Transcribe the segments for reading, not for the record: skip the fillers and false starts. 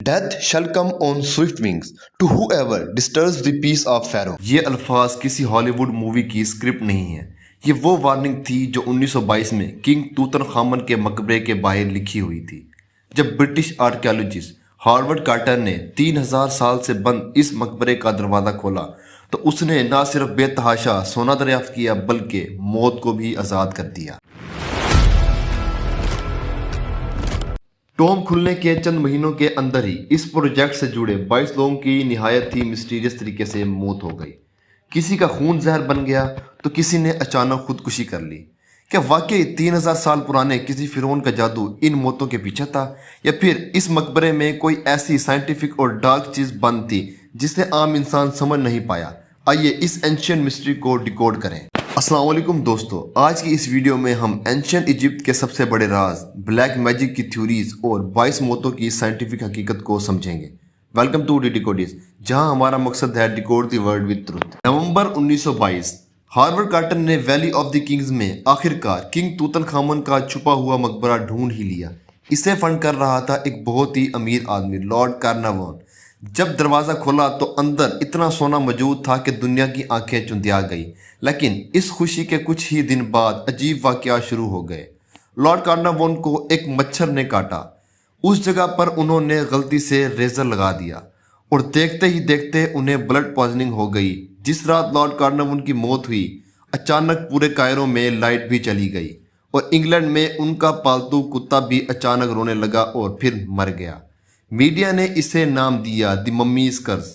Death shall come on swift wings to whoever disturbs the peace of Pharaoh. یہ الفاظ کسی ہالی would movie کی سکرپٹ نہیں ہے. یہ وہ وارننگ تھی جو 1922 میں کنگ توتن خامن کے مقبرے کے باہر لکھی ہوئی تھی. جب برٹش آرکیالوجسٹ ہاورڈ کارٹر نے 3000 سال سے بند اس مقبرے کا دروازہ کھولا تو اس نے نہ صرف بے تحاشا سونا دریافت کیا بلکہ موت کو بھی آزاد کر دیا. ٹوم کھلنے کے چند مہینوں کے اندر ہی اس پروجیکٹ سے جڑے 22 لوگوں کی نہایت ہی مسٹیریس طریقے سے موت ہو گئی. کسی کا خون زہر بن گیا تو کسی نے اچانک خودکشی کر لی. کیا واقعی 3000 سال پرانے کسی فرعون کا جادو ان موتوں کے پیچھے تھا، یا پھر اس مقبرے میں کوئی ایسی سائنٹیفک اور ڈارک چیز بند تھی جسے عام انسان سمجھ نہیں پایا؟ آئیے اس اینشینٹ مسٹری کو ڈیکوڈ کریں. السلام علیکم دوستو، آج کی اس ویڈیو میں ہم اینشینٹ ایجپٹ کے سب سے بڑے راز، بلیک میجک کی تھیوریز اور 22 موتوں کی سائنٹیفک حقیقت کو سمجھیں گے. ویلکم ٹو ڈیکوڈیز، جہاں ہمارا مقصد ہے decode the world with truth. نومبر 1922، ہاورڈ کارٹر نے ویلی آف دی کنگز میں آخرکار کنگ توتن خامن کا چھپا ہوا مقبرہ ڈھونڈ ہی لیا. اسے فنڈ کر رہا تھا ایک بہت ہی امیر آدمی، لارڈ کارناوان. جب دروازہ کھولا تو اندر اتنا سونا موجود تھا کہ دنیا کی آنکھیں چندیا گئی. لیکن اس خوشی کے کچھ ہی دن بعد عجیب واقعات شروع ہو گئے. لارڈ کارناوان کو ایک مچھر نے کاٹا. اس جگہ پر انہوں نے غلطی سے ریزر لگا دیا اور دیکھتے ہی دیکھتے انہیں بلڈ پوائزننگ ہو گئی. جس رات لارڈ کارناوان کی موت ہوئی، اچانک پورے کائرو میں لائٹ بھی چلی گئی اور انگلینڈ میں ان کا پالتو کتا بھی اچانک رونے لگا اور پھر مر گیا. میڈیا نے اسے نام دیا دی ممیز کرس،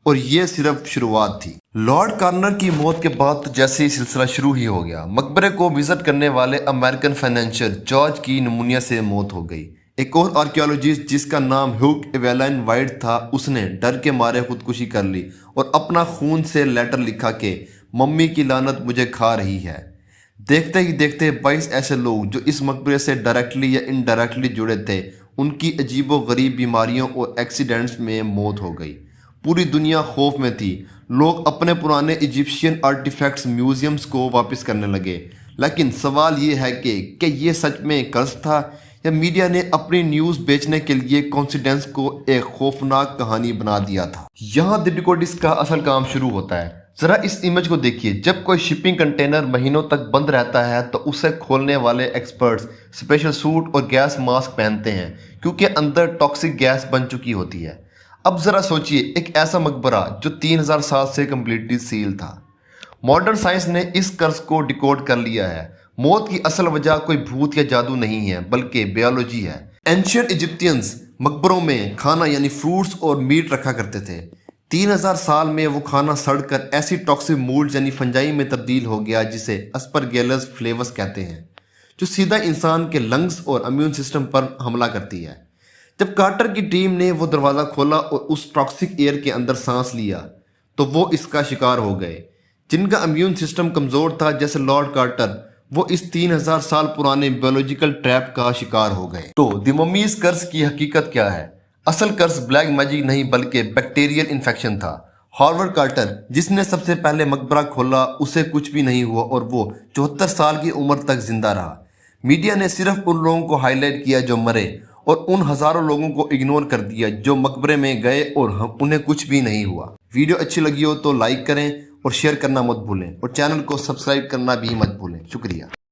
اور یہ صرف شروعات تھی. لارڈ کارنر کی موت کے بعد تو جیسے ہی سلسلہ شروع ہی ہو گیا. مقبرے کو وزٹ کرنے والے امریکن فائنینشر جارج کی نمونیا سے موت ہو گئی. ایک اور آرکیالوجسٹ جس کا نام ہیوگ ایویلائن وائٹ تھا، اس نے ڈر کے مارے خودکشی کر لی اور اپنا خون سے لیٹر لکھا کہ ممی کی لعنت مجھے کھا رہی ہے. دیکھتے ہی دیکھتے 22 ایسے لوگ جو اس مقبرے سے ڈائریکٹلی یا انڈائریکٹلی جڑے تھے، ان کی عجیب و غریب بیماریوں اور ایکسیڈنٹس میں موت ہو گئی. پوری دنیا خوف میں تھی. لوگ اپنے پرانے ایجپشین آرٹیفیکٹس میوزیمز کو واپس کرنے لگے. لیکن سوال یہ ہے کہ یہ سچ میں قرض تھا، یا میڈیا نے اپنی نیوز بیچنے کے لیے کانفیڈنس کو ایک خوفناک کہانی بنا دیا تھا؟ یہاں دی ڈیکوڈس کا اصل کام شروع ہوتا ہے. ذرا اس امیج کو دیکھیے. جب کوئی شپنگ کنٹینر مہینوں تک بند رہتا ہے تو اسے کھولنے والے ایکسپرٹس اسپیشل سوٹ اور گیس ماسک پہنتے ہیں کیونکہ اندر ٹاکسک گیس بن چکی ہوتی ہے. اب ذرا سوچئے، ایک ایسا مقبرہ جو 3000 سال سے کمپلیٹلی سیل تھا. ماڈرن سائنس نے اس قرض کو ڈیکوڈ کر لیا ہے. موت کی اصل وجہ کوئی بھوت یا جادو نہیں ہے بلکہ بیولوجی ہے. اینشینٹ ایجپٹینز مقبروں میں کھانا یعنی فروٹس اور میٹ رکھا کرتے تھے. 3000 سال میں وہ کھانا سڑ کر ایسی ٹاکسک مولڈ یعنی فنجائی میں تبدیل ہو گیا جسے اسپرگیلس فلیوس کہتے ہیں، جو سیدھا انسان کے لنگز اور امیون سسٹم پر حملہ کرتی ہے. جب کارٹر کی ٹیم نے وہ دروازہ کھولا اور اس ٹاکسک ایئر کے اندر سانس لیا تو وہ اس کا شکار ہو گئے. جن کا امیون سسٹم کمزور تھا جیسے لارڈ کارٹر، وہ اس 3000 سال پرانے بیولوجیکل ٹریپ کا شکار ہو گئے. تو دی ممیز کرس کی حقیقت کیا ہے؟ اصل کرس بلیک میجک نہیں بلکہ بیکٹیریل انفیکشن تھا. ہاورڈ کارٹر جس نے سب سے پہلے مقبرہ کھولا، اسے کچھ بھی نہیں ہوا اور وہ 74 سال کی عمر تک زندہ رہا. میڈیا نے صرف ان لوگوں کو ہائی لائٹ کیا جو مرے اور ان ہزاروں لوگوں کو اگنور کر دیا جو مقبرے میں گئے اور انہیں کچھ بھی نہیں ہوا. ویڈیو اچھی لگی ہو تو لائک کریں اور شیئر کرنا مت بھولیں، اور چینل کو سبسکرائب کرنا بھی مت بھولیں. شکریہ.